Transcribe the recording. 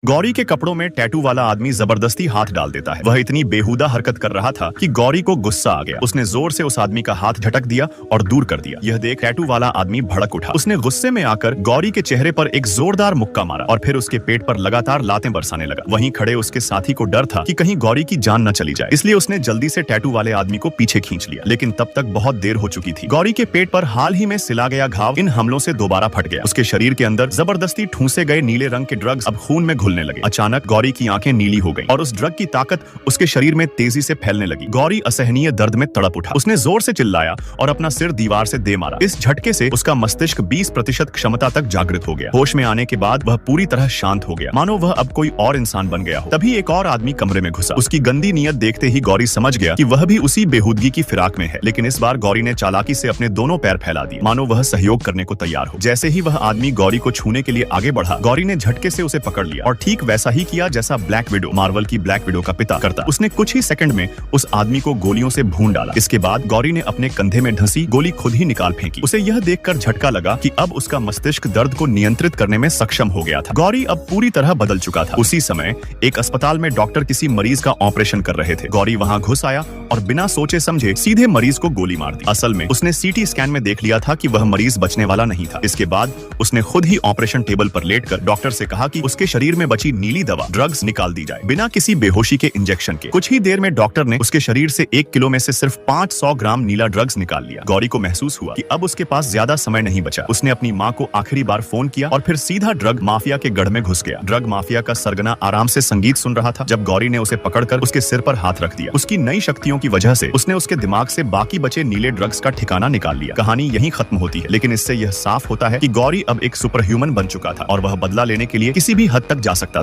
गौरी के कपड़ों में टैटू वाला आदमी जबरदस्ती हाथ डाल देता है। वह इतनी बेहुदा हरकत कर रहा था कि गौरी को गुस्सा आ गया। उसने जोर से उस आदमी का हाथ झटक दिया और दूर कर दिया। यह देख टैटू वाला आदमी भड़क उठा। उसने गुस्से में आकर गौरी के चेहरे पर एक जोरदार मुक्का मारा और फिर उसके पेट पर लगातार लातें बरसाने लगा। वहीं खड़े उसके साथी को डर था कि कहीं गौरी की जान न चली जाए, इसलिए उसने जल्दी से टैटू वाले आदमी को पीछे खींच लिया। लेकिन तब तक बहुत देर हो चुकी थी। गौरी के पेट पर हाल ही में सिला गया घाव इन हमलों से दोबारा फट गया। उसके शरीर के अंदर जबरदस्ती ठूंसे गए नीले रंग के ड्रग्स अब खून में घुलने लगे। अचानक गौरी की आंखें नीली हो गईं और उस ड्रग की ताकत उसके शरीर में तेजी से फैलने लगी। गौरी असहनीय दर्द में तड़प उठा। उसने जोर से चिल्लाया और अपना सिर दीवार से दे मारा। इस झटके से उसका मस्तिष्क 20% क्षमता तक जागृत हो गया। होश में आने के बाद वह पूरी तरह शांत हो गया, मानो वह अब कोई और इंसान बन गया हो। तभी एक और आदमी कमरे में घुसा। उसकी गंदी नीयत देखते ही गौरी समझ गया कि वह भी उसी बेहूदगी की फिराक में है। लेकिन इस बार गौरी ने चालाकी से अपने दोनों पैर फैला दिए, मानो वह सहयोग करने को तैयार हो। जैसे ही वह आदमी गौरी को छूने के लिए आगे बढ़ा, गौरी ने झटके से उसे पकड़ लिया और ठीक वैसा ही किया जैसा ब्लैक विडो, मार्वल की ब्लैक विडो का पिता करता। उसने कुछ ही सेकंड में उस आदमी को गोलियों से भून डाला। इसके बाद गौरी ने अपने कंधे में धंसी गोली खुद ही निकाल फेंकी। उसे यह देखकर झटका लगा कि अब उसका मस्तिष्क दर्द को नियंत्रित करने में सक्षम हो गया था। गौरी अब पूरी तरह बदल चुका था। उसी समय एक अस्पताल में डॉक्टर किसी मरीज का ऑपरेशन कर रहे थे। गौरी वहां घुस आया और बिना सोचे समझे सीधे मरीज को गोली मार दी। असल में उसने सीटी स्कैन में देख लिया था कि वह मरीज बचने वाला नहीं था। इसके बाद उसने खुद ही ऑपरेशन टेबल पर लेटकर डॉक्टर से कहा कि उसके शरीर में बची नीली दवा ड्रग्स निकाल दी जाए, बिना किसी बेहोशी के इंजेक्शन के। कुछ ही देर में डॉक्टर ने उसके शरीर से 1 किलो में से सिर्फ 500 ग्राम नीला ड्रग्स निकाल लिया। गौरी को महसूस हुआ कि अब उसके पास ज्यादा समय नहीं बचा। उसने अपनी माँ को आखिरी बार फोन किया और फिर सीधा ड्रग माफिया के गढ़ में घुस गया। ड्रग माफिया का सरगना आराम से संगीत सुन रहा था जब गौरी ने उसे पकड़कर उसके सिर पर हाथ रख दिया। उसकी नई शक्तियों की वजह से उसने उसके दिमाग से बाकी बचे नीले ड्रग्स का ठिकाना निकाल लिया। कहानी यहीं खत्म होती है, लेकिन इससे यह साफ होता है कि गौरी अब एक सुपर ह्यूमन बन चुका था और वह बदला लेने के लिए किसी भी हद तक जा सकता था।